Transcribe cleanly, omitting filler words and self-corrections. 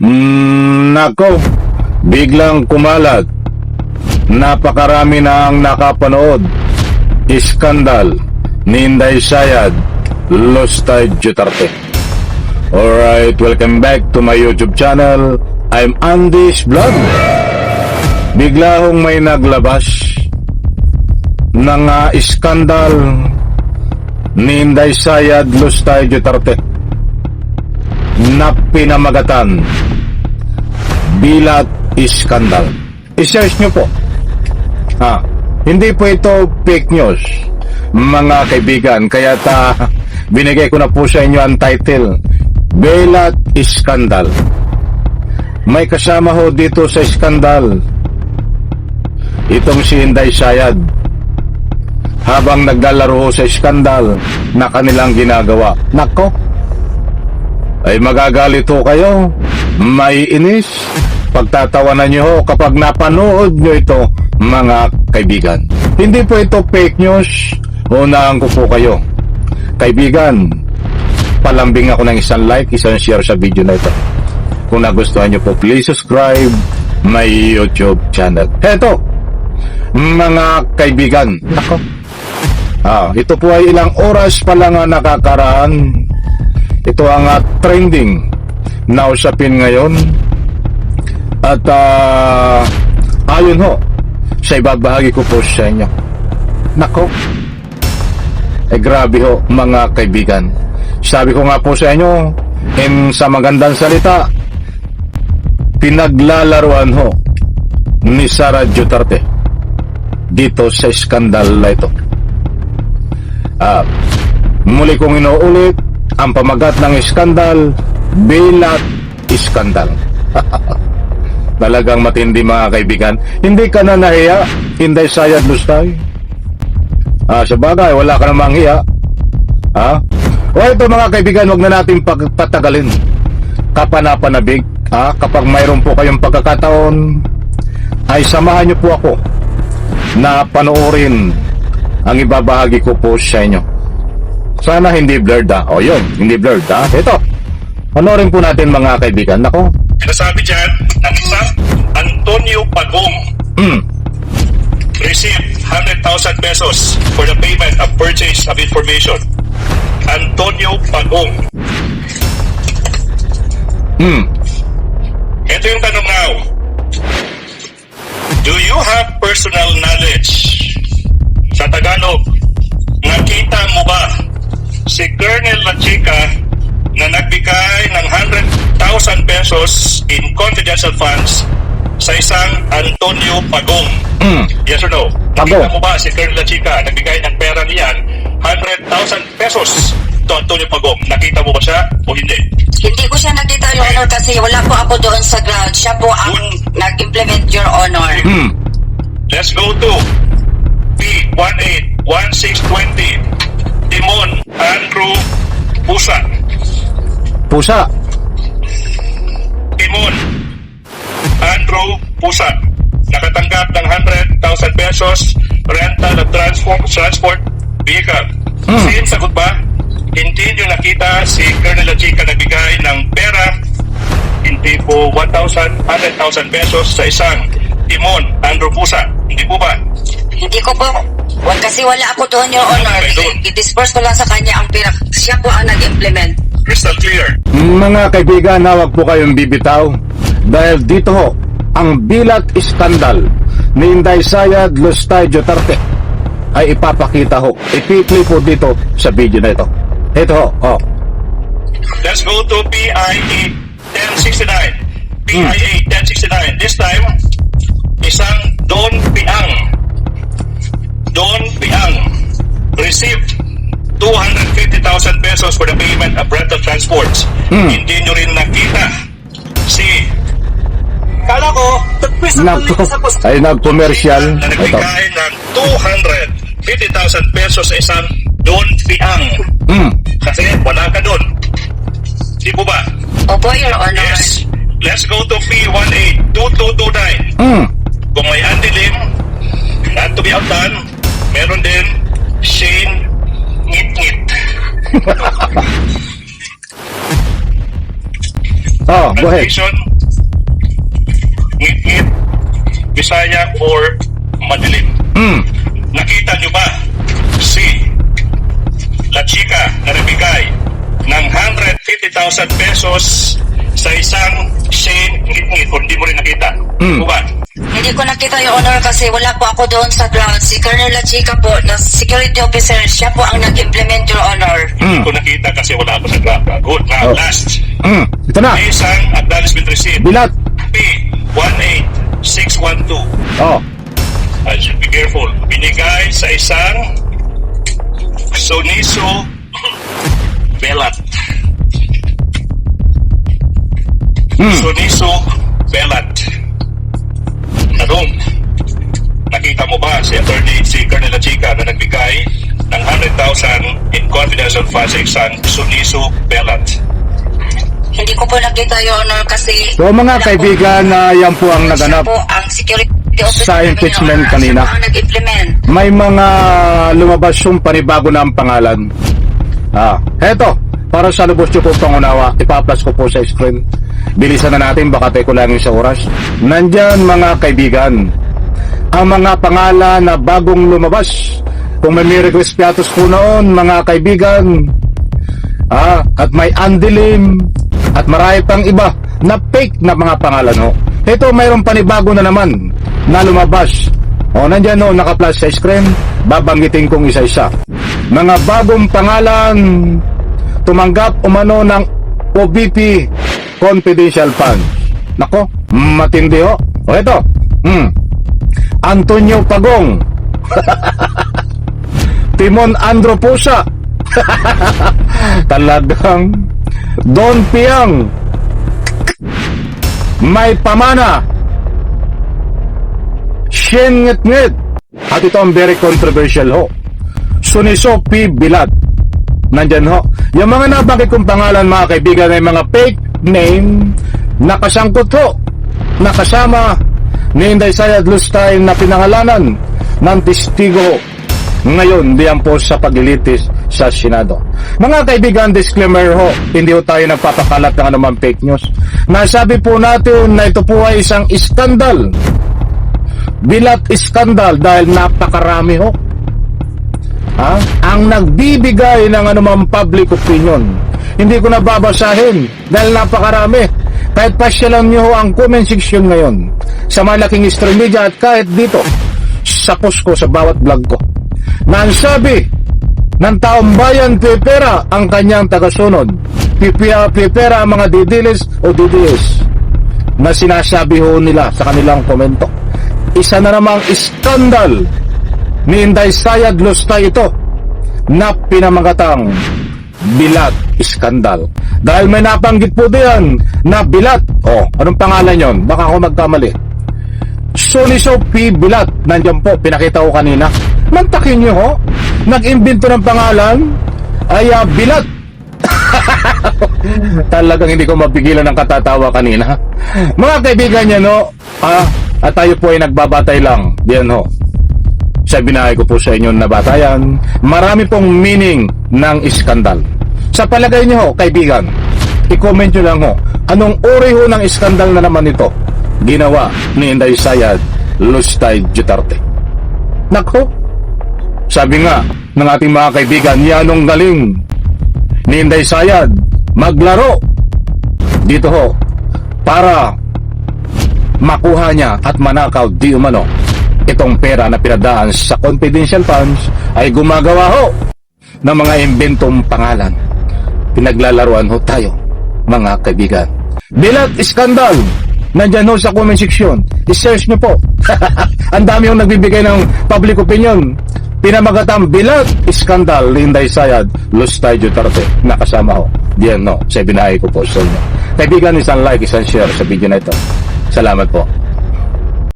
Nako, biglang kumalat. Napakarami na ang nakapanood. Iskandal ni Inday Sayad, Lustay Duterte. Alright, welcome back to my YouTube channel. I'm Andy's Vlog. Bigla hong may naglabas ng iskandal ni Inday Sayad, Lustay Duterte na pinamagatan bilat iskandal. I-search nyo po. Hindi po ito fake news, mga kaibigan. Kaya binigay ko na po sa inyo ang title, Bilat Iskandal. May kasama ho dito sa iskandal itong si Inday Sayad, habang naglalaro ho sa iskandal na kanilang ginagawa. Nako, ay magagalit ho kayo, maiinis, pagtatawanan nyo ho kapag napanood nyo ito, mga kaibigan. Hindi po ito fake news. Unahan ko po kayo, kaibigan, palambing ako ng isang like, isang share sa video na ito. Kung nagustuhan nyo po, please subscribe my YouTube channel. Heto, mga kaibigan, nako, ito po ay ilang oras pa lang nakakaraan. Ito ang trending na usapin ngayon. At ayon ho sa ibabahagi ko po sa inyo, nako, grabe ho, mga kaibigan. Sabi ko nga po sa inyo, sa magandang salita, pinaglalaruan ho ni Sara Duterte dito sa iskandal na ito. Muli kong inuulit, ang pamagat ng iskandal, bilat iskandal. Talagang matindi, mga kaibigan. Hindi ka na nahiya, Inday Sayad, Lustay? Sa bagay, wala ka namang hiya. O ito, mga kaibigan, huwag na natin patagalin. Kapanapanabig, kapag mayroon po kayong pagkakataon, ay samahan niyo po ako na panoorin ang ibabahagi ko po sa inyo. Sana hindi blurred, O yun, hindi blurred, Ito, panoorin po natin, mga kaibigan. Nako, sinasabi dyan ng isang Antonio Pagong received 100,000 pesos for the payment of purchase of information. Antonio Pagong. Ito yung tanong now. Do you have personal knowledge? Sa Tagalog, nakita mo ba si Colonel La Chica na nagbigay ng 100,000 pesos in confidential funds sa isang Antonio Pagong? Yes or no? Nakita mo ba si Colonel La Chica nagbigay ng pera niyan 100,000 pesos to Antonio Pagong? Nakita mo ba siya o hindi? Hindi ko siya nakita, Your Honor, kasi wala po ako doon sa ground. Siya po ang nag-implement, Your Honor. Let's go to P181620 Timon Andrew Pusa. Pusa. Timon Andrew Pusa, nakatanggap ng 100,000 pesos rental of transport vehicle. Same sagot ba? Hindi nyo nakita si Colonel La Chica nagbigay ng pera, hindi po 100,000 pesos sa isang Timon Andrew Pusa? Hindi po ba? Hindi ko po. Kasi wala ako doon, Your Honor. I-disperse ko lang sa kanya ang pera. Siya po ang nag-implement. Crystal clear. Mga kaibigan, huwag po kayong bibitaw, dahil dito ho ang bilat iskandal ni Inday Sayad, Lustay Duterte ay ipapakita ho. Ipi-play po dito sa video na ito. Ito ho. Let's go to PIA 1069. PIA 1069. This time, isang Don Piang received 250,000 pesos for the payment of rental transports. Hindi nyo rin nakita si Kala ko, tagpis ang Nako, ay nag-commercial. na Ito. nagbigay ng 250,000 pesos sa isang Don Piang. Kasi wala ka doon. Di po ba? Opo, Your Honor. Yes. Let's go to P182229. Kung may Andy Lim, not to be outdone, meron din Shane Ngit-Ngit. Go ahead. Translation, Bisaya, or madilim. Nakita nyo ba si La Chica na nagbigay ng 150,000 pesos sa isang Shane ngit-ngit, kung hindi mo rin nakita? O ba? Hindi ko nakita, Your Honor, kasi wala po ako doon sa ground. Si Colonel La Chica po, na security officer, siya po ang nag-implement, Your Honor. Hindi ko nakita kasi wala ako sa graph. Good. Now, Oh. last. Ito na. May isang acknowledgement receipt. Bilat. P18612. Oh. I should be careful. Binigay sa isang Soniso Belat. Soniso Belat. Tanong, nakita mo ba si Colonel La Chica na nagbigay ng 100,000 in confidential funds sa isang Soniso Belat? Hindi ko po nakita, Your Honor, kasi... So mga kaibigan, yan po ang naganap Siya po ang security officer sa namin, impeachment Your Honor. kanina. Siya po ang nag-implement. May mga lumabas yung panibago na ang pangalan. Heto, para sa lubos nyo po pangunawa, ipaplas ko po sa screen. Bilisan na natin, baka tayo kulangin sa oras. Nandyan mga kaibigan, ang mga pangalan na bagong lumabas. Kung may request piatos po noon, mga kaibigan, at may andilim, at marami pang iba na fake na mga pangalan ho. Ito, mayroong panibago na naman na lumabas. Nandyan ho, naka-flash sa screen. Babanggitin kong isa-isa. Mga bagong pangalan, tumanggap umano ng OBP Confidential Funds. Nako, matindi ho. Ito, Antonio Pagong, Timon Andro Pusa, talagang Don Piang, May Pamana, Shen Ngit-Ngit, at ito ang very controversial ho, Suniso P. Bilat. Nandyan ho. Yung mga nabanggit kong pangalan, mga kaibigan, ay mga fake name, nakasangkot ho, nakasama ni Inday Sayad Lustay na pinangalanan ng testigo ngayon diyan po sa paglilitis sa Senado. Mga kaibigan, disclaimer ho, hindi ho tayo nagpapakalat ng anumang fake news. Nasabi po natin na ito po ay isang iskandal, bilat iskandal, dahil napakarami ho ang nagbibigay ng anumang public opinion. Hindi ko nababasahin dahil napakarami. Kahit pasyalan nyo ho ang comment section ngayon sa malaking stream media at kahit dito sa post ko sa bawat vlog ko, na ang sabi ng taong bayan, pipera ang kanyang tagasunod, pipera ang mga didilis o DDS na sinasabi ho nila sa kanilang komento. Isa na namang iskandal ni Inday Sayad Lustay ito na pinamagatang bilat iskandal. Dahil may napanggit po diyan na bilat. Anong pangalan yon? Baka ako magkamali. Suniso P. Bilat. Nandiyan po, pinakita ko kanina. Mantakin nyo ho. Nag-imbento ng pangalan ay bilat. Talagang hindi ko mapigilan ng katatawa kanina. Mga kaibigan niya, no? At tayo po ay nagbabatay lang. Diyan ho. Sa binahay ko po sa inyo na batayan, marami pong meaning ng iskandal. Sa palagay niyo ho, kaibigan, i-comment nyo lang ho, anong uri ho ng iskandal na naman ito ginawa ni Inday Sayad Lustay Duterte? Nako, sabi nga ng ating mga kaibigan, yanong galing ni Inday Sayad maglaro dito ho para makuha niya at manakaw di umano itong pera na pinadaan sa confidential funds ay gumagawa ho ng mga imbentong pangalan. Pinaglalaruan ho tayo, mga kaibigan. Bilat iskandal, nandyan ho sa comment section. I-search nyo po. Ang dami ho nagbibigay ng public opinion. Pinamagatang bilat iskandal, Inday Sayad Lustay Duterte. Nakasama ho. Diyan no, sa binahay ko po sa inyo. Kaibigan, isang like, isang share sa video na ito. Salamat po.